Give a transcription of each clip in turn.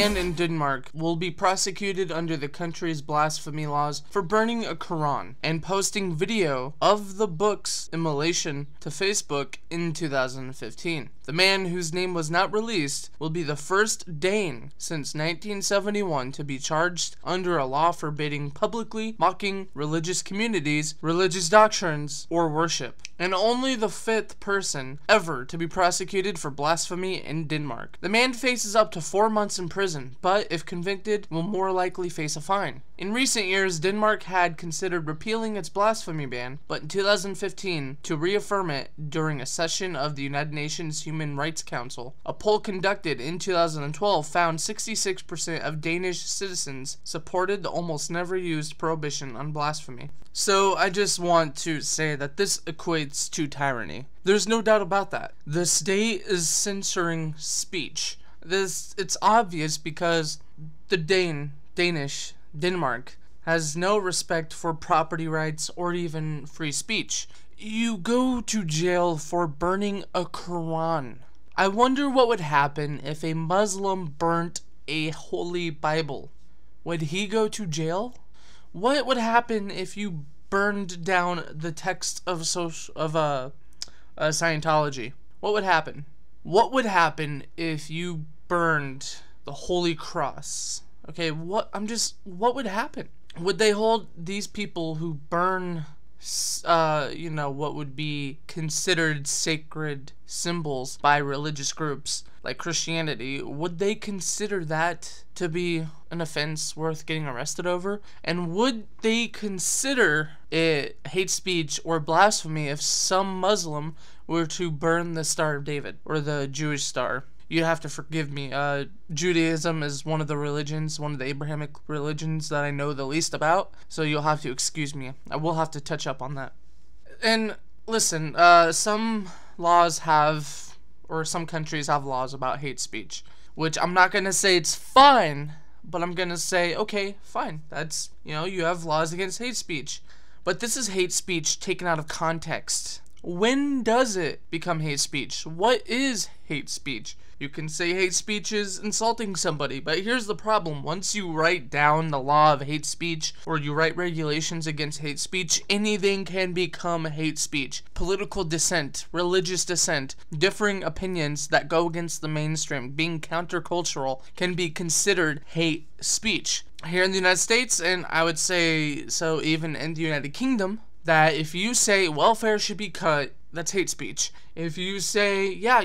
man in Denmark will be prosecuted under the country's blasphemy laws for burning a Quran and posting video of the book's immolation to Facebook in 2015. The man, whose name was not released, will be the first Dane since 1971 to be charged under a law forbidding publicly mocking religious communities, religious doctrines, or worship, and only the 5th person ever to be prosecuted for blasphemy in Denmark. The man faces up to 4 months in prison, but if convicted, will more likely face a fine. In recent years, Denmark had considered repealing its blasphemy ban, but in 2015, to reaffirm it during a session of the United Nations Human Rights Council. A poll conducted in 2012 found 66% of Danish citizens supported the almost never used prohibition on blasphemy. So I just want to say that this equates to tyranny. There's no doubt about that. The state is censoring speech. It's obvious because the Denmark has no respect for property rights or even free speech. You go to jail for burning a Quran. I wonder what would happen if a Muslim burnt a holy Bible. Would he go to jail? What would happen if you burned down the text of Scientology? What would happen? What would happen if you burned the Holy Cross? Okay, what would happen? Would they hold these people who burn what would be considered sacred symbols by religious groups like Christianity, would they consider that to be an offense worth getting arrested over? And would they consider it hate speech or blasphemy if some Muslim were to burn the Star of David or the Jewish star? You'd have to forgive me. Judaism is one of the religions, one of the Abrahamic religions that I know the least about, so you'll have to excuse me. I will have to touch up on that. And listen, some laws have, or some countries have laws about hate speech, which I'm not going to say it's fine, but I'm going to say, okay, fine. That's, you have laws against hate speech. But this is hate speech taken out of context. When does it become hate speech? What is hate speech? You can say hate speech is insulting somebody, but here's the problem. Once you write down the law of hate speech, or you write regulations against hate speech, anything can become hate speech. Political dissent, religious dissent, differing opinions that go against the mainstream, being countercultural, can be considered hate speech. Here in the United States, and I would say so even in the United Kingdom, that if you say welfare should be cut, that's hate speech. If you say, yeah,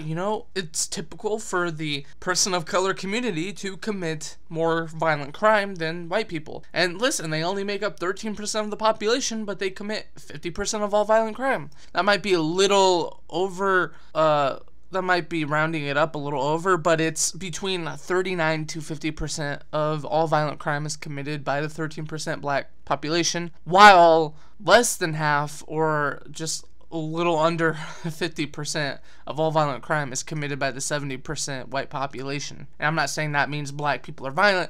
it's typical for the person of color community to commit more violent crime than white people. And listen, they only make up 13% of the population, but they commit 50% of all violent crime. That might be a little over, that might be rounding it up a little over, but it's between 39 to 50% of all violent crime is committed by the 13% black population, while less than half, or just a little under 50% of all violent crime is committed by the 70% white population. And I'm not saying that means black people are violent,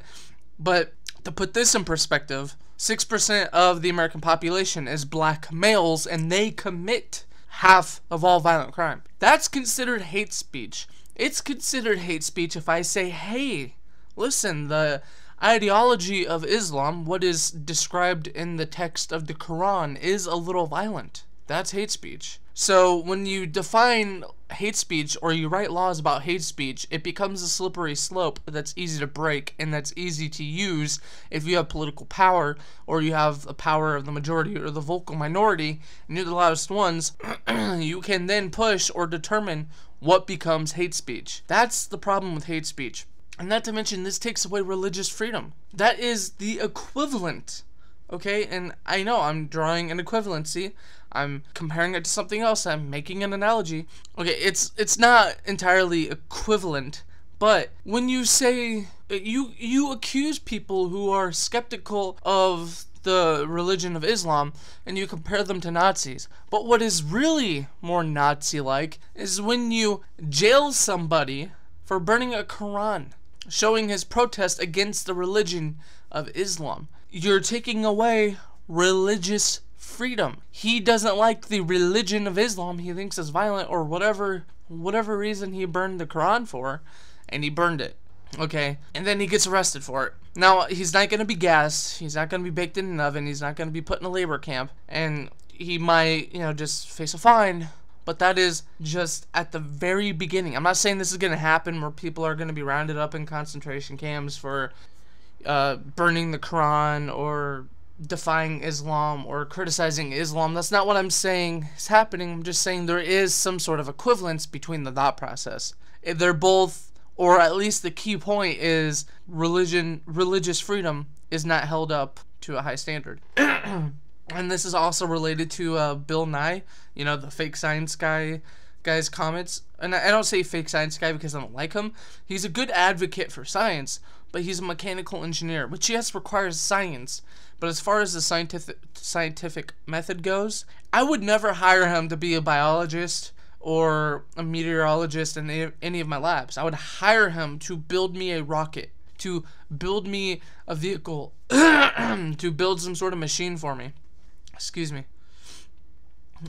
but to put this in perspective, 6% of the American population is black males, and they commit half of all violent crime. That's considered hate speech. It's considered hate speech if I say, hey, listen, the ideology of Islam, what is described in the text of the Quran, is a little violent. That's hate speech. So when you define hate speech, or you write laws about hate speech, it becomes a slippery slope that's easy to break and that's easy to use if you have political power, or you have the power of the majority or the vocal minority, and you're the loudest ones. You can then push or determine what becomes hate speech. That's the problem with hate speech. And not to mention, this takes away religious freedom. That is the equivalent. Okay, and I know I'm drawing an equivalency. I'm comparing it to something else. I'm making an analogy. Okay, it's not entirely equivalent, but when you say you accuse people who are skeptical of the religion of Islam and you compare them to Nazis. But what is really more Nazi-like is when you jail somebody for burning a Quran, showing his protest against the religion of Islam. You're taking away religious freedom. He doesn't like the religion of Islam. He thinks it's violent, or whatever reason he burned the Quran for, and he burned it. Okay, and then he gets arrested for it. Now, he's not going to be gassed, he's not going to be baked in an oven, he's not going to be put in a labor camp, and he might, just face a fine, but that is just at the very beginning. I'm not saying this is going to happen where people are going to be rounded up in concentration camps for burning the Quran or defying Islam or criticizing Islam. That's not what I'm saying is happening. I'm just saying there is some sort of equivalence between the thought process. They're both, or at least the key point is religious freedom is not held up to a high standard. And this is also related to Bill Nye, the fake science guy's comments. And I don't say fake science guy because I don't like him. He's a good advocate for science, but he's a mechanical engineer, which yes requires science. But as far as the scientific method goes, I would never hire him to be a biologist or a meteorologist in any of my labs. I would hire him to build me a rocket, to build me a vehicle, to build some sort of machine for me. Excuse me.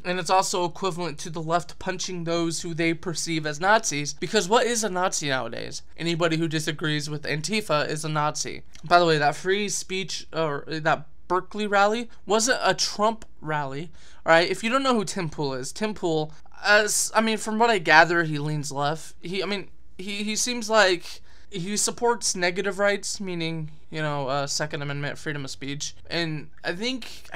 And it's also equivalent to the left punching those who they perceive as Nazis, because what is a Nazi nowadays? Anybody who disagrees with Antifa is a Nazi. By the way, that free speech, or that Berkeley rally, wasn't a Trump rally, alright? If you don't know who Tim Pool is, Tim Pool, from what I gather, he leans left. He seems like he supports negative rights, meaning, Second Amendment, freedom of speech. And I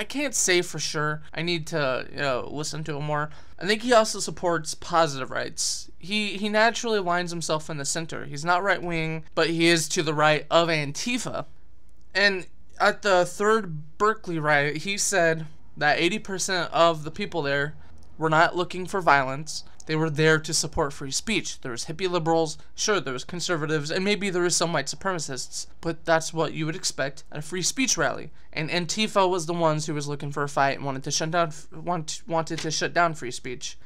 can't say for sure. I need to, listen to him more. I think he also supports positive rights. He naturally aligns himself in the center. He's not right-wing, but he is to the right of Antifa. And at the third Berkeley riot, he said that 80% of the people there were not looking for violence. They were there to support free speech. There was hippie liberals, sure, there was conservatives, and maybe there was some white supremacists, but that's what you would expect at a free speech rally. And Antifa was the ones who was looking for a fight and wanted to shut down free speech.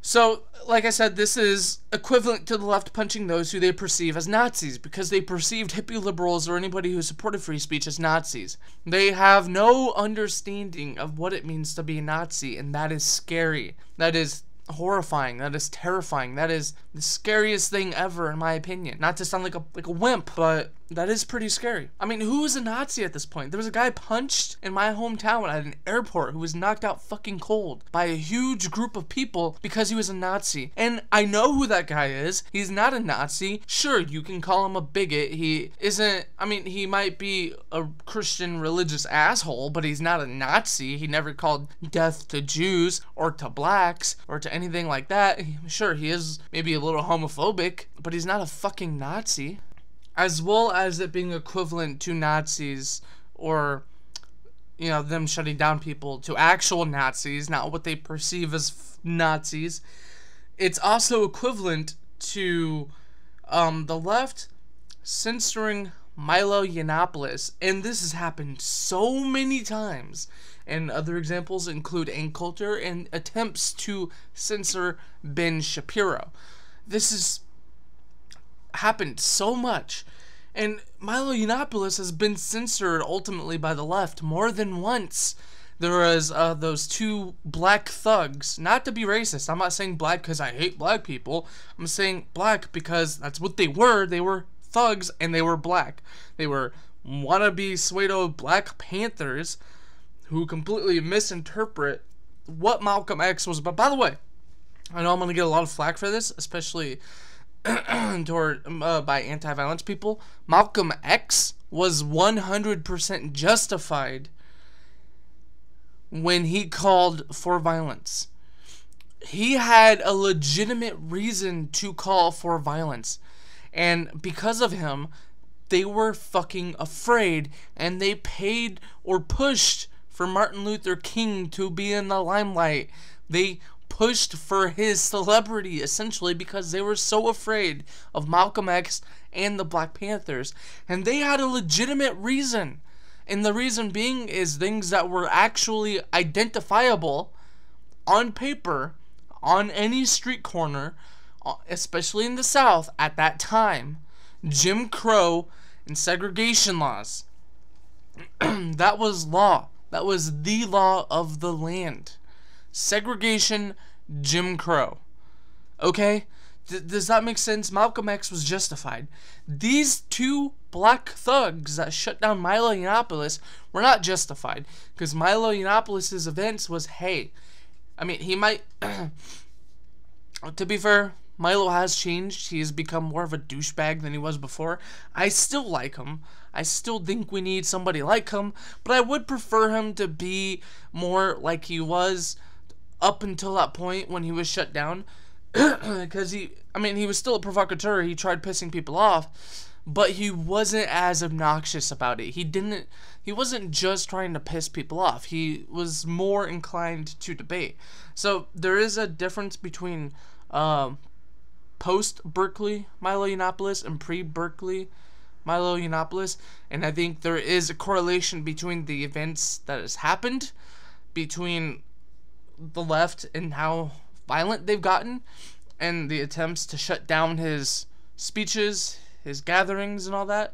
So, like I said, this is equivalent to the left punching those who they perceive as Nazis, because they perceived hippie liberals or anybody who supported free speech as Nazis. They have no understanding of what it means to be a Nazi, and that is scary. That is horrifying. That is terrifying. That is the scariest thing ever, in my opinion. Not to sound like a wimp, but that is pretty scary. I mean, who is a Nazi at this point? There was a guy punched in my hometown at an airport who was knocked out fucking cold by a huge group of people because he was a Nazi. And I know who that guy is. He's not a Nazi. Sure, you can call him a bigot. He isn't, he might be a Christian religious asshole, but he's not a Nazi. He never called death to Jews or to blacks or to anything like that. Sure, he is maybe a little homophobic, but he's not a fucking Nazi. As well as it being equivalent to Nazis, or, them shutting down people, to actual Nazis, not what they perceive as Nazis. It's also equivalent to the left censoring Milo Yiannopolous, and this has happened so many times. And other examples include Coulter and attempts to censor Ben Shapiro. This is happened so much, and Milo Yiannopolous has been censored ultimately by the left more than once. There was those two black thugs, not to be racist. I'm not saying black because I hate black people. I'm saying black because that's what they were. They were thugs and they were black. They were wannabe pseudo Black Panthers who completely misinterpret what Malcolm X was about. By the way, I know I'm going to get a lot of flack for this, especially by anti-violence people. Malcolm X was 100% justified when he called for violence. He had a legitimate reason to call for violence, and because of him, they were fucking afraid, and they paid or pushed for Martin Luther King to be in the limelight. They pushed for his celebrity, essentially, because they were so afraid of Malcolm X and the Black Panthers. And they had a legitimate reason. And the reason being is things that were actually identifiable on paper, on any street corner, especially in the South at that time. Jim Crow and segregation laws. That was law. That was the law of the land. Segregation, Jim Crow. Okay? Does that make sense? Malcolm X was justified. These two black thugs that shut down Milo Yiannopolous were not justified, because Milo Yiannopoulos' events was, hey, I mean, he might, to be fair, Milo has changed. He has become more of a douchebag than he was before. I still like him. I still think we need somebody like him, but I would prefer him to be more like he was up until that point when he was shut down. Because he was still a provocateur. He tried pissing people off, but he wasn't as obnoxious about it. He wasn't just trying to piss people off. He was more inclined to debate. So there is a difference between post-Berkeley Milo Yiannopolous and pre-Berkeley Milo Yiannopolous, and I think there is a correlation between the events that has happened between the left and how violent they've gotten, and the attempts to shut down his speeches, his gatherings, and all that.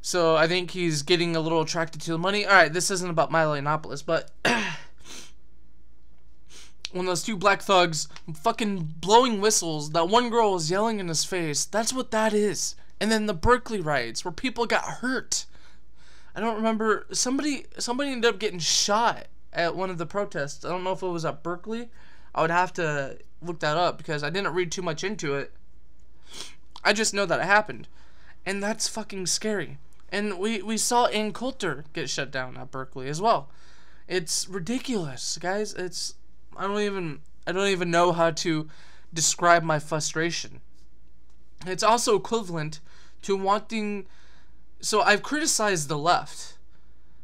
So I think he's getting a little attracted to the money. Alright, this isn't about Milo Yiannopolous, but when those two black thugs fucking blowing whistles, that one girl was yelling in his face, that's what that is. And then the Berkeley riots, where people got hurt. I don't remember, somebody ended up getting shot at one of the protests. I don't know if it was at Berkeley. I would have to look that up because I didn't read too much into it. I just know that it happened. And that's fucking scary. And we saw Coulter get shut down at Berkeley as well. It's ridiculous, guys. I don't even know how to describe my frustration. It's also equivalent to wanting... So I've criticized the left.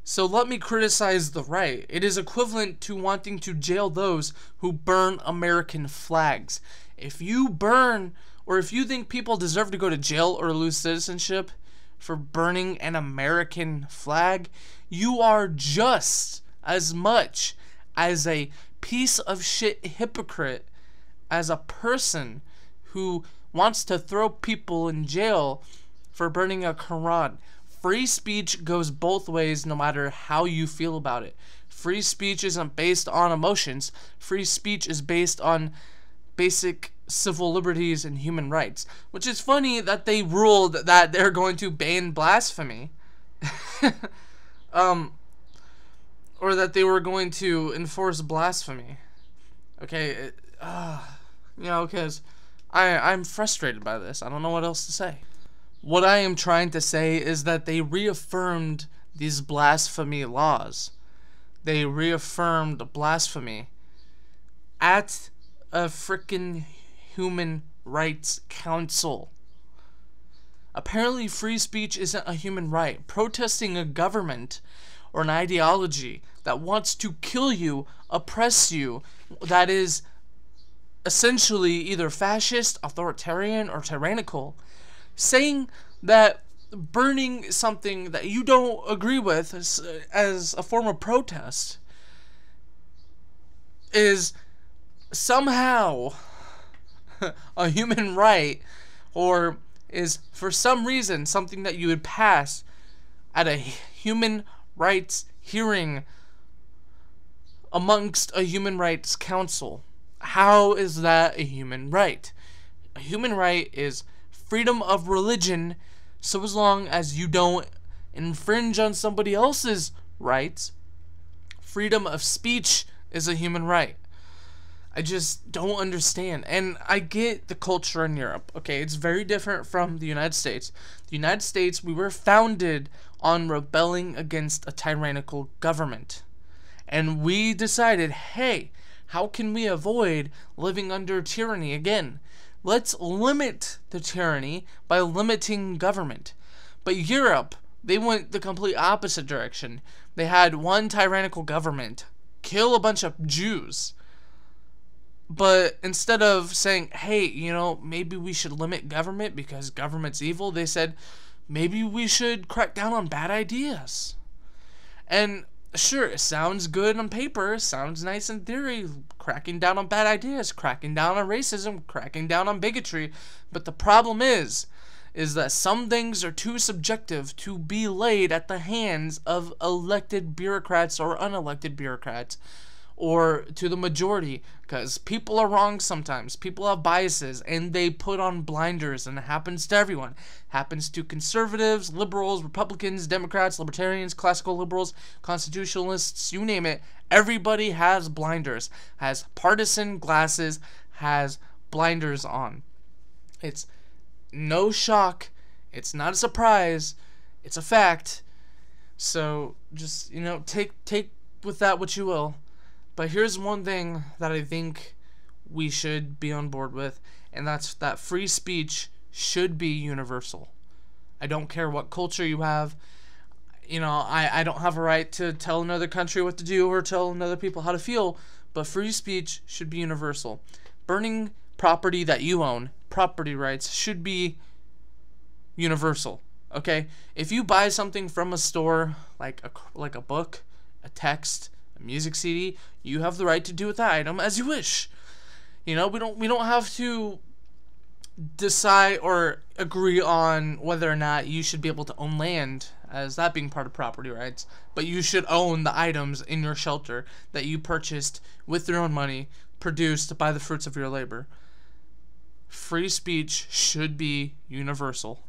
So let me criticize the right. It is equivalent to wanting to jail those who burn American flags. If you burn, or if you think people deserve to go to jail or lose citizenship for burning an American flag, you are just as much as a piece of shit hypocrite as a person who wants to throw people in jail for burning a Quran. Free speech goes both ways no matter how you feel about it. Free speech isn't based on emotions. Free speech is based on basic civil liberties and human rights. Which is funny that they ruled that they're going to ban blasphemy. Or that they were going to enforce blasphemy. Okay, because I'm frustrated by this. I don't know what else to say. What I am trying to say is that they reaffirmed these blasphemy laws. They reaffirmed blasphemy at a frickin' Human Rights Council. Apparently free speech isn't a human right. Protesting a government or an ideology that wants to kill you, oppress you, that is essentially either fascist, authoritarian, or tyrannical, saying that burning something that you don't agree with as a form of protest is somehow a human right, or is for some reason something that you would pass at a human rights hearing amongst a human rights council. How is that a human right? A human right is freedom of religion, so as long as you don't infringe on somebody else's rights. Freedom of speech is a human right. I just don't understand. And I get the culture in Europe. Okay, it's very different from the United States. The United States, we were founded on rebelling against a tyrannical government. And we decided, hey, how can we avoid living under tyranny again? Let's limit the tyranny by limiting government. But Europe, they went the complete opposite direction. They had one tyrannical government kill a bunch of Jews. But instead of saying, hey, maybe we should limit government because government's evil, they said, maybe we should crack down on bad ideas. And sure, it sounds good on paper, sounds nice in theory, cracking down on bad ideas, cracking down on racism, cracking down on bigotry. But the problem is that some things are too subjective to be laid at the hands of elected bureaucrats or unelected bureaucrats, or to the majority, because people are wrong sometimes. People have biases, and they put on blinders, and it happens to everyone. It happens to conservatives, liberals, Republicans, Democrats, libertarians, classical liberals, constitutionalists, you name it. Everybody has blinders, has partisan glasses, has blinders on. It's no shock. It's not a surprise. It's a fact. So just, take with that what you will. But here's one thing that I think we should be on board with, and that's that free speech should be universal. I don't care what culture you have. I don't have a right to tell another country what to do or tell another people how to feel, but free speech should be universal. Burning property that you own, property rights, should be universal. Okay? If you buy something from a store, like a book, a text, a music CD, you have the right to do with that item as you wish. We don't have to decide or agree on whether or not you should be able to own land, as that being part of property rights, but you should own the items in your shelter that you purchased with your own money, produced by the fruits of your labor. Free speech should be universal.